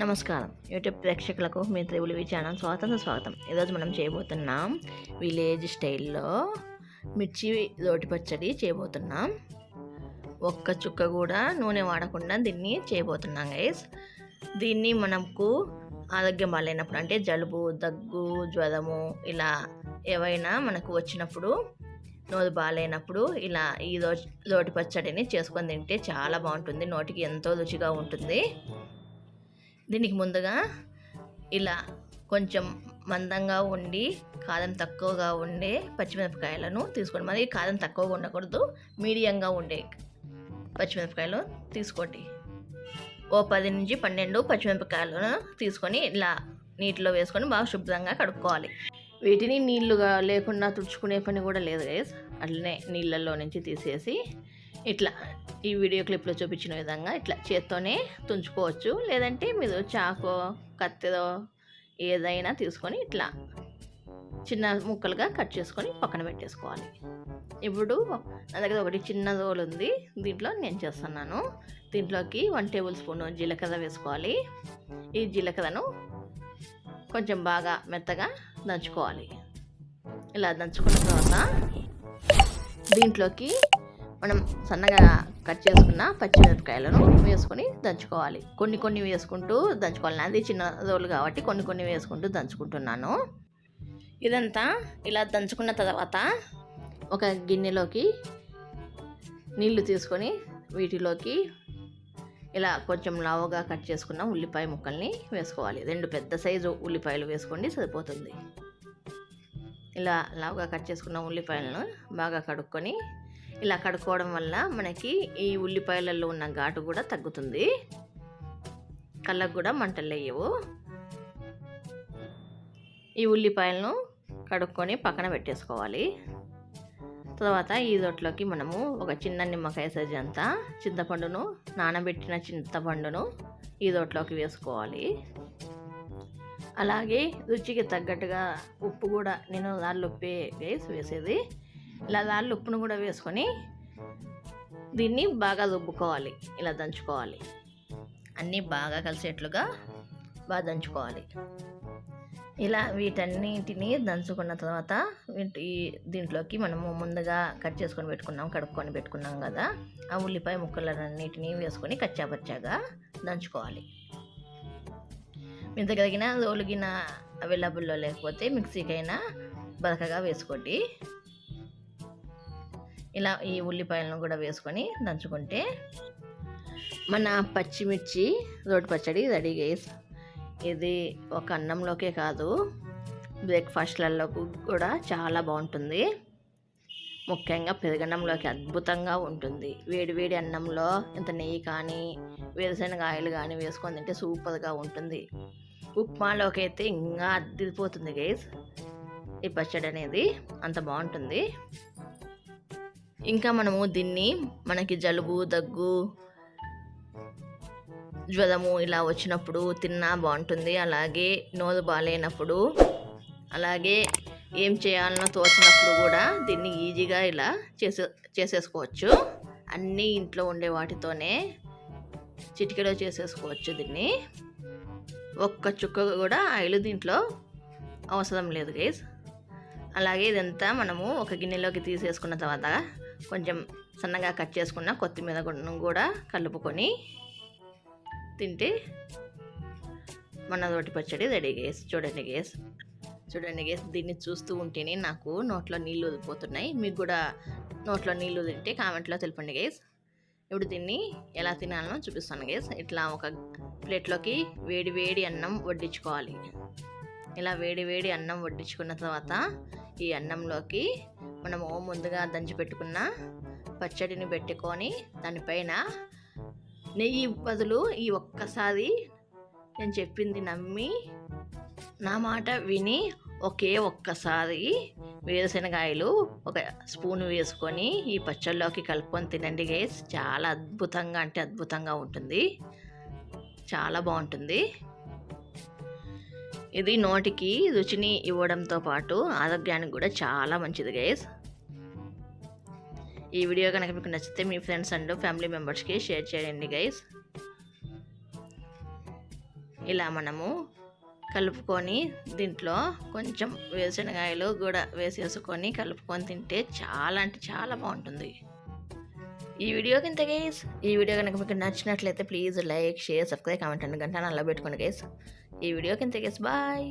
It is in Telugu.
నమస్కారం యూట్యూబ్ ప్రేక్షకులకు మీ త్రిబుల్ ఛానల్ స్వాగతం. ఈరోజు మనం చేయబోతున్నాం విలేజ్ స్టైల్లో మిర్చి రోటి పచ్చడి చేయబోతున్నాం. ఒక్క చుక్క కూడా నూనె వాడకుండా దీన్ని చేయబోతున్నాం గైస్. దీన్ని మనకు ఆరోగ్యం బాగాలేనప్పుడు అంటే జలుబు, దగ్గు, జ్వరము ఇలా ఏవైనా మనకు వచ్చినప్పుడు, నోరు బాగాలేనప్పుడు ఇలా ఈ రోటి పచ్చడిని చేసుకొని తింటే చాలా బాగుంటుంది. నోటికి ఎంతో రుచిగా ఉంటుంది. దీనికి ముందుగా ఇలా కొంచెం మందంగా ఉండి కారం తక్కువగా ఉండే పచ్చిమిరపకాయలను తీసుకోండి. మరి కారం తక్కువగా ఉండకూడదు, మీడియంగా ఉండే పచ్చిమిరపకాయలు తీసుకోండి. ఓ 10 నుంచి 12 పచ్చిమిరపకాయలను తీసుకొని ఇలా నీటిలో వేసుకొని బాగా శుభ్రంగా కడుక్కోవాలి. వీటిని నీళ్లుగా లేకుండా తుడుచుకునే పని కూడా లేదు గైస్. అట్లనే నీళ్ళల్లో నుంచి తీసేసి ఇట్లా ఈ వీడియో క్లిప్లో చూపించిన విధంగా ఇట్లా చేత్తోనే తుంచుకోవచ్చు. లేదంటే మీరు చాకో, కత్తెరో ఏదైనా తీసుకొని ఇట్లా చిన్న ముక్కలుగా కట్ చేసుకొని పక్కన పెట్టేసుకోవాలి. ఇప్పుడు నా దగ్గర ఒకటి చిన్న రోల్ ఉంది, దీంట్లో నేను చేస్తున్నాను. దీంట్లోకి 1 టేబుల్ స్పూన్ జీలకర్ర వేసుకోవాలి. ఈ జీలకర్రను కొంచెం బాగా మెత్తగా దంచుకోవాలి. ఇలా దంచుకున్న తర్వాత దీంట్లోకి మనం సన్నగా కట్ చేసుకున్న పచ్చిమిరపకాయలను వేసుకొని దంచుకోవాలి. కొన్ని వేసుకుంటూ దంచుకోవాలి. అది చిన్న రోలు కాబట్టి కొన్ని వేసుకుంటూ దంచుకుంటున్నాను. ఇదంతా ఇలా దంచుకున్న తర్వాత ఒక గిన్నెలోకి నీళ్లు తీసుకొని వీటిలోకి ఇలా కొంచెం లావుగా కట్ చేసుకున్న ఉల్లిపాయ ముక్కల్ని వేసుకోవాలి. 2 పెద్ద సైజు ఉల్లిపాయలు వేసుకోండి, సరిపోతుంది. ఇలా లావుగా కట్ చేసుకున్న ఉల్లిపాయలను బాగా కడుక్కొని ఇలా కడుక్కోవడం వల్ల మనకి ఈ ఉల్లిపాయలలో ఉన్న ఘాటు కూడా తగ్గుతుంది, కళ్ళకు కూడా మంటలు వేయవు. ఈ ఉల్లిపాయలను కడుక్కొని పక్కన పెట్టేసుకోవాలి. తర్వాత ఈ రోట్లోకి మనము ఒక చిన్న నిమ్మకాయ సైజు అంతా చింతపండును, నానబెట్టిన చింతపండును ఈ రోట్లోకి వేసుకోవాలి. అలాగే రుచికి తగ్గట్టుగా ఉప్పు కూడా, నేను రాళ్ళు ఉప్పే వేసేది. ఇలా రాళ్ళు ఉప్పును కూడా వేసుకొని దీన్ని బాగా రుబ్బుకోవాలి. ఇలా దంచుకోవాలి. అన్నీ బాగా కలిసేట్లుగా బాగా దంచుకోవాలి. ఇలా వీటన్నిటిని దంచుకున్న తర్వాత దీంట్లోకి మనము ముందుగా కట్ చేసుకొని కడుక్కొని పెట్టుకున్నాం కదా, ఆ ఉల్లిపాయ ముక్కలన్నిటిని వేసుకొని కచ్చాపచ్చాగా దంచుకోవాలి. మీ దగ్గర రోలుగిన అవైలబుల్లో లేకపోతే మిక్సీకైనా బరకగా వేసుకోండి. ఇలా ఈ ఉల్లిపాయలను కూడా వేసుకొని దంచుకుంటే మన పచ్చిమిర్చి రోటి పచ్చడి రెడీ గైస్. ఇది ఒక అన్నంలోకే కాదు, బ్రేక్ఫాస్ట్లలో కూడా చాలా బాగుంటుంది. ముఖ్యంగా పెరుగన్నంలోకి అద్భుతంగా ఉంటుంది. వేడి అన్నంలో ఇంత నెయ్యి కానీ వేరుశనగ ఆయిల్ కానీ వేసుకొని తింటే సూపర్గా ఉంటుంది. ఉప్మాలోకి అయితే ఇంకా అద్దిపోతుంది గైస్ ఈ పచ్చడి అనేది, అంత బాగుంటుంది. ఇంకా మనము దీన్ని మనకి జలుబు, దగ్గు, జ్వరము ఇలా వచ్చినప్పుడు తిన్నా బాగుంటుంది. అలాగే నోరు బాగాలేనప్పుడు, అలాగే ఏం చేయాలనో తోచినప్పుడు కూడా దీన్ని ఈజీగా ఇలా చేసేసుకోవచ్చు. అన్నీ ఇంట్లో ఉండే వాటితోనే చిటికెలో చేసేసుకోవచ్చు. దీన్ని ఒక్క చుక్క కూడా ఆయిల్ దీంట్లో అవసరం లేదు గైస్. అలాగే ఇదంతా మనము ఒక గిన్నెలోకి తీసేసుకున్న తర్వాత కొంచెం సన్నగా కట్ చేసుకున్న కొత్తిమీర కూడా కలుపుకొని తింటే మన రోటి పచ్చడి రెడీ గైస్. చూడండి గైస్, దీన్ని చూస్తూ ఉంటేనే నాకు నోట్లో నీళ్ళు వదిలిపోతున్నాయి. మీకు కూడా నోట్లో నీళ్ళు తింటే కామెంట్లో తెలపండి గైస్. ఇప్పుడు దీన్ని ఎలా తినాలనో చూపిస్తాను గైస్. ఇట్లా ఒక ప్లేట్లోకి వేడి అన్నం వడ్డించుకోవాలి. ఇలా వేడి అన్నం వడ్డించుకున్న తర్వాత ఈ అన్నంలోకి మనము ముందుగా దంచి పెట్టుకున్న పచ్చడిని పెట్టుకొని దానిపైన నెయ్యి బదులు ఈ ఒక్కసారి నేను చెప్పింది నమ్మి నా మాట విని ఒక్కసారి వేరుశనగాయలు 1 స్పూన్ వేసుకొని ఈ పచ్చళ్ళలోకి కలుపుకొని తినండి గైస్. చాలా అద్భుతంగా ఉంటుంది, చాలా బాగుంటుంది. ఇది నోటికి రుచిని ఇవ్వడంతో పాటు ఆరోగ్యానికి కూడా చాలా మంచిది గైస్. ఈ వీడియో కనుక మీకు నచ్చితే మీ ఫ్రెండ్స్ అండ్ ఫ్యామిలీ మెంబర్స్కి షేర్ చేయండి గైస్. ఇలా మనము కలుపుకొని దీంట్లో కొంచెం వేరుశనగాయలు కూడా వేసేసుకొని కలుపుకొని తింటే చాలా అంటే చాలా బాగుంటుంది. ఈ వీడియో కనుక మీకు నచ్చినట్లయితే please like, share, subscribe, comment and గంట నల్ల పెట్టుకోండి గైస్. ఈ వీడియో కింద గైస్ బాయ్.